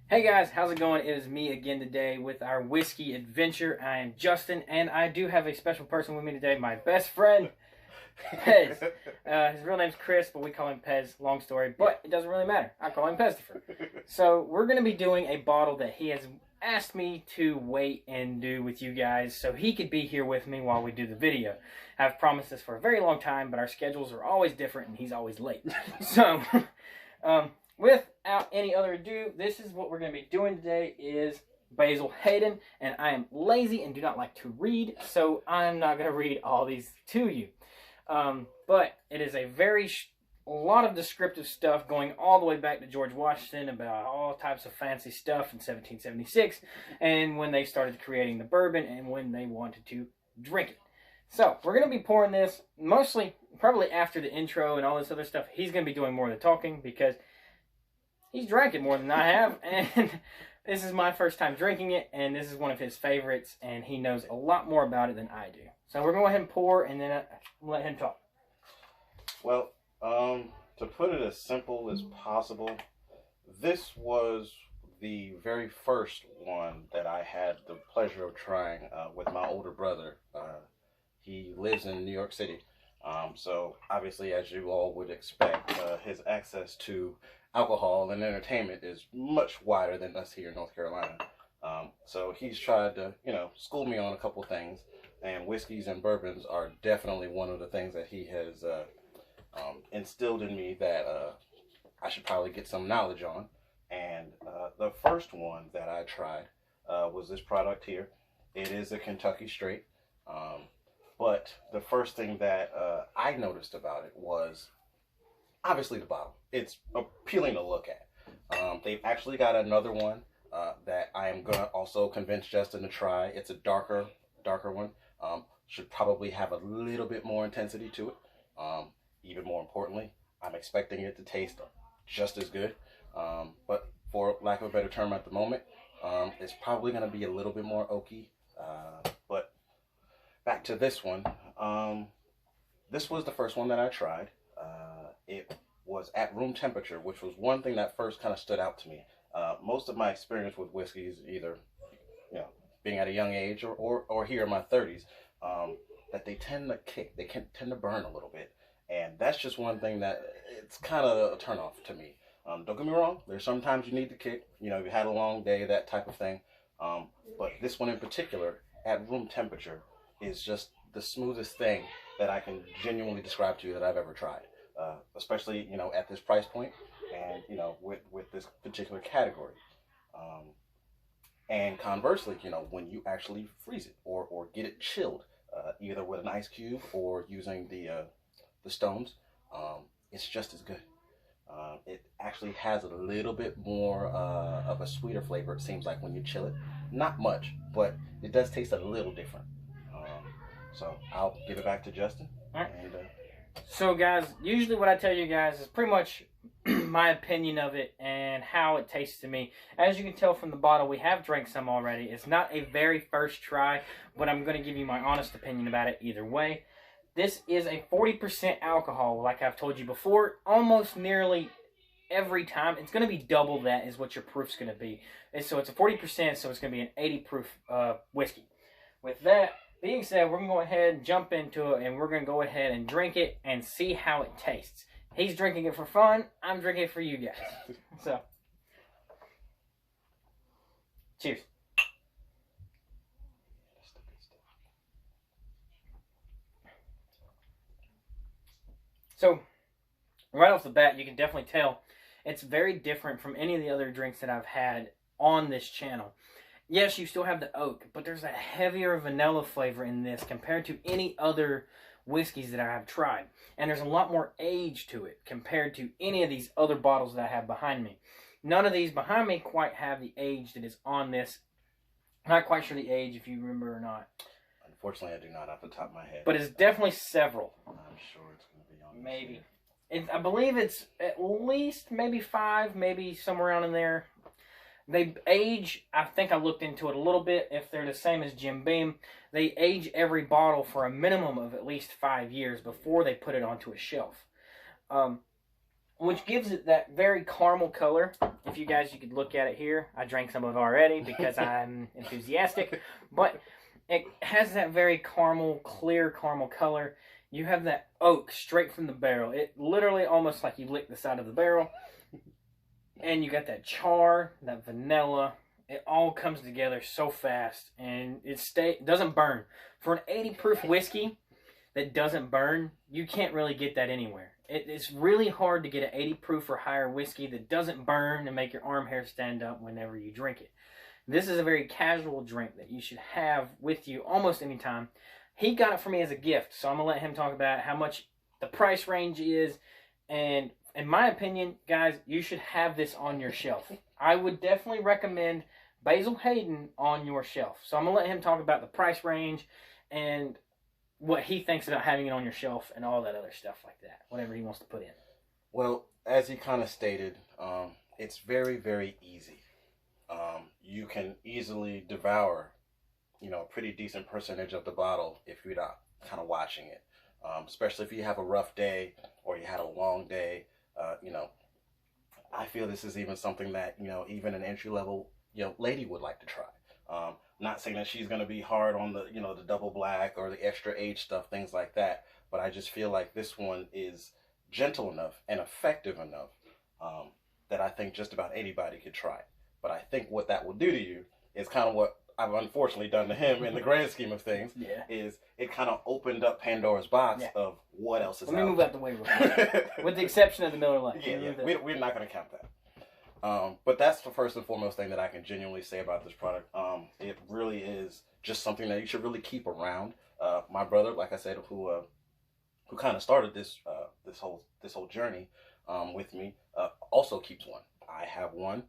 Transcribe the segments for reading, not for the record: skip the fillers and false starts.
Hey guys, how's it going? It is me again today with our whiskey adventure. I am Justin, and I do have a special person with me today, my best friend, Pez. His real name's Chris, but we call him Pez. Long story, but it doesn't really matter. I call him Pezdifer. So we're going to be doing a bottle that he has asked me to wait and do with you guys so he could be here with me while we do the video. I've promised this for a very long time, but our schedules are always different, and he's always late. So, without any other ado, this is what we're going to be doing today is Basil Hayden, and I am lazy and do not like to read, so I'm not going to read all these to you. But it is a lot of descriptive stuff going all the way back to George Washington about all types of fancy stuff in 1776, and when they started creating the bourbon and when they wanted to drink it. So, we're going to be pouring this mostly, probably after the intro and all this other stuff. He's going to be doing more of the talking because he's drank it more than I have, and this is my first time drinking it, and this is one of his favorites, and he knows a lot more about it than I do. So we're going to go ahead and pour, and then let him talk. Well, to put it as simple as possible, this was the very first one that I had the pleasure of trying with my older brother. He lives in New York City, so obviously, as you all would expect, his access to alcohol and entertainment is much wider than us here in North Carolina. So he's tried to, school me on a couple things, and whiskeys and bourbons are definitely one of the things that he has instilled in me that I should probably get some knowledge on. And the first one that I tried was this product here. It is a Kentucky Straight, but the first thing that I noticed about it was obviously the bottle. It's appealing to look at. They've actually got another one that I am going to also convince Justin to try. It's a darker one. Should probably have a little bit more intensity to it. Even more importantly, I'm expecting it to taste just as good. But for lack of a better term at the moment, it's probably going to be a little bit more oaky. But back to this one. This was the first one that I tried. It was at room temperature, which was one thing that first kind of stood out to me. Most of my experience with whiskeys, either being at a young age or here in my 30s, that they tend to kick, they can tend to burn a little bit, and that's just one thing that it's kind of a turnoff to me. Don't get me wrong, there's sometimes you need to kick, you had a long day, that type of thing. But this one in particular, at room temperature, is just the smoothest thing that I can genuinely describe to you that I've ever tried. Especially, at this price point and, with this particular category. And conversely, when you actually freeze it or get it chilled, either with an ice cube or using the stones, it's just as good. It actually has a little bit more of a sweeter flavor, it seems like, when you chill it. Not much, but it does taste a little different. So I'll give it back to Justin. All right. And, so guys, usually what I tell you guys is pretty much my opinion of it and how it tastes to me. As you can tell from the bottle, we have drank some already. It's not a very first try, but I'm going to give you my honest opinion about it either way. This is a 40% alcohol, like I've told you before. Almost nearly every time, it's going to be double that is what your proof's going to be. And so it's a 40%, so it's going to be an 80 proof whiskey. With that being said, we're going to go ahead and jump into it, and we're going to go ahead and drink it and see how it tastes. He's drinking it for fun. I'm drinking it for you guys. So, cheers. So, right off the bat, you can definitely tell it's very different from any of the other drinks that I've had on this channel. Yes, you still have the oak, but there's a heavier vanilla flavor in this compared to any other whiskeys that I have tried. And there's a lot more age to it compared to any of these other bottles that I have behind me. None of these behind me quite have the age that is on this. Not quite sure the age, if you remember or not. Unfortunately, I do not off the top of my head. But it's definitely several. I'm sure it's going to be on. Maybe. I believe it's at least maybe 5, maybe somewhere around in there. They age, I think I looked into it a little bit, if they're the same as Jim Beam, they age every bottle for a minimum of at least 5 years before they put it onto a shelf. which gives it that very caramel color. If you could look at it here. I drank some of it already because I'm enthusiastic. But it has that very clear caramel color. You have that oak straight from the barrel. It literally almost like you lick the side of the barrel. And you got that char, that vanilla. It all comes together so fast. And it doesn't burn. For an 80 proof whiskey that doesn't burn, you can't really get that anywhere. It's really hard to get an 80 proof or higher whiskey that doesn't burn and make your arm hair stand up whenever you drink it. This is a very casual drink that you should have with you almost any time. He got it for me as a gift, so I'm going to let him talk about how much the price range is. And in my opinion, guys, you should have this on your shelf. I would definitely recommend Basil Hayden on your shelf. So I'm going to let him talk about the price range and what he thinks about having it on your shelf and all that other stuff like that, whatever he wants to put in. Well, as he kind of stated, it's very, very easy. You can easily devour, a pretty decent percentage of the bottle if you're not kind of watching it. Especially if you have a rough day or you had a long day. I feel this is even something that, even an entry-level, lady would like to try. Not saying that she's going to be hard on the, the double black or the extra age stuff, things like that. But I just feel like this one is gentle enough and effective enough that I think just about anybody could try it. But I think what that will do to you is kind of what I've unfortunately done to him in the grand scheme of things. Yeah. Is it kind of opened up Pandora's box of what else is out there. Let me move out the way real quick. With the exception of the Miller Lite. Yeah. We're not going to count that. But that's the first and foremost thing that I can genuinely say about this product. It really is just something that you should really keep around. My brother, like I said, who kind of started this whole journey with me, also keeps one. I have one.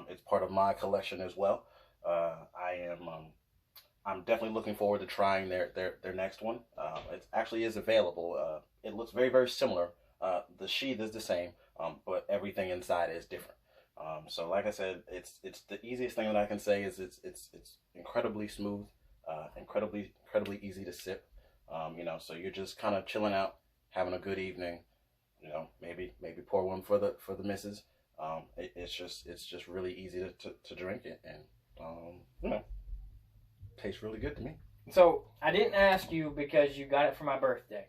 It's part of my collection as well. I'm definitely looking forward to trying their next one. It actually is available. It looks very, very similar. The sheath is the same, but everything inside is different. So like I said, it's the easiest thing that I can say is it's incredibly smooth, incredibly easy to sip. So you're just kind of chilling out, having a good evening. Maybe pour one for the missus. It's just really easy to drink it, and tastes really good to me. So I didn't ask you because you got it for my birthday,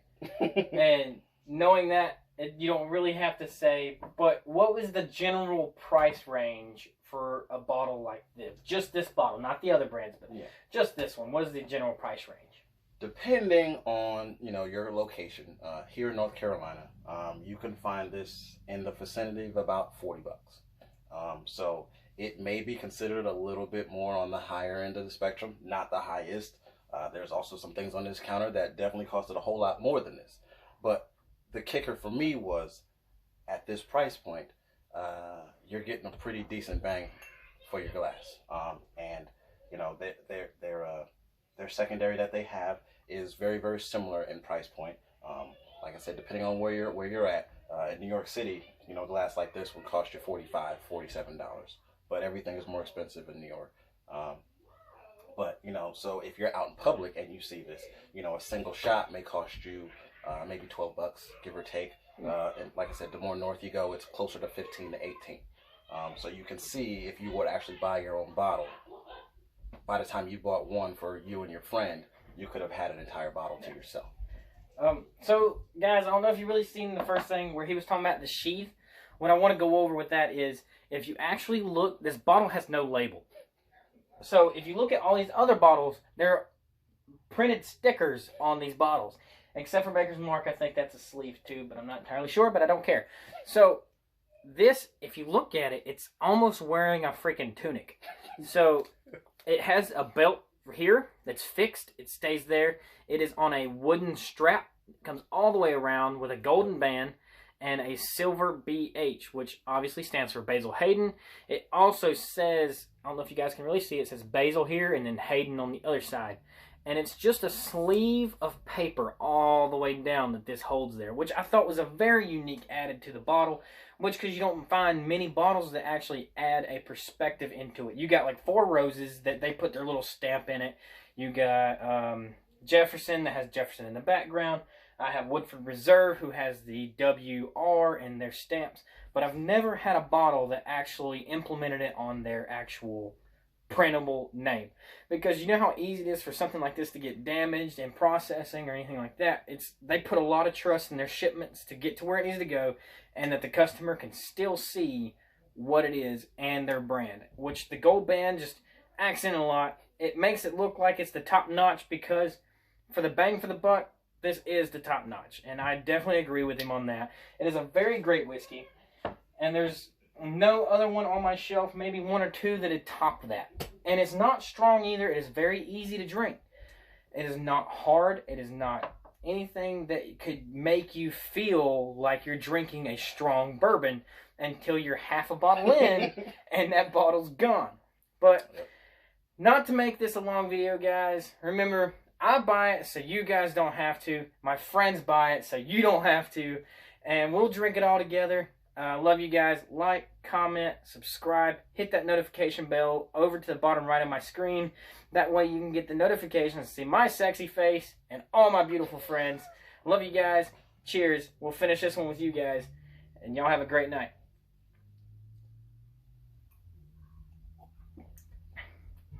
and knowing that, you don't really have to say. But what was the general price range for a bottle like this? Just this bottle, not the other brands, but just this one. What is the general price range? Depending on your location, here in North Carolina, you can find this in the vicinity of about $40. So it may be considered a little bit more on the higher end of the spectrum, not the highest. There's also some things on this counter that definitely costed a whole lot more than this. But the kicker for me was, at this price point, you're getting a pretty decent bang for your glass. And their secondary that they have is very, very similar in price point. Like I said, depending on where you're at, in New York City, glass like this would cost you $45, $47. But everything is more expensive in New York. But so if you're out in public and you see this, a single shot may cost you maybe $12, give or take. And like I said, the more north you go, it's closer to 15 to 18. So you can see, if you were to actually buy your own bottle, by the time you bought one for you and your friend, you could have had an entire bottle to yourself. So guys, I don't know if you really seen the first thing where he was talking about the sheath. What I want to go over with that is, if you actually look, this bottle has no label. So if you look at all these other bottles, there are printed stickers on these bottles. Except for Baker's Mark, I think that's a sleeve too, but I'm not entirely sure, but I don't care. So this, if you look at it, it's almost wearing a freaking tunic. So it has a belt here that's fixed. It stays there. It is on a wooden strap. It comes all the way around with a golden band and a silver BH, which obviously stands for Basil Hayden. It also says, I don't know if you guys can really see, it says Basil here and then Hayden on the other side. And it's just a sleeve of paper all the way down that this holds there, which I thought was a very unique added to the bottle, which, because you don't find many bottles that actually add a perspective into it. You got like 4 Roses that they put their little stamp in it. You got Jefferson that has Jefferson in the background. I have Woodford Reserve, who has the WR in their stamps, but I've never had a bottle that actually implemented it on their actual printable name. Because you know how easy it is for something like this to get damaged in processing or anything like that. They put a lot of trust in their shipments to get to where it needs to go, and that the customer can still see what it is and their brand, which the gold band just accent a lot. It makes it look like it's the top notch, because for the bang for the buck, this is the top notch, and I definitely agree with him on that. It is a very great whiskey, and there's no other one on my shelf, maybe one or two, that had topped that. And it's not strong either. It is very easy to drink. It is not hard. It is not anything that could make you feel like you're drinking a strong bourbon until you're half a bottle in and that bottle's gone. But not to make this a long video, guys. Remember, I buy it so you guys don't have to. My friends buy it so you don't have to. And we'll drink it all together. Love you guys. Like, comment, subscribe, hit that notification bell over to the bottom right of my screen. That way you can get the notifications to see my sexy face and all my beautiful friends. Love you guys. Cheers. We'll finish this one with you guys. And y'all have a great night.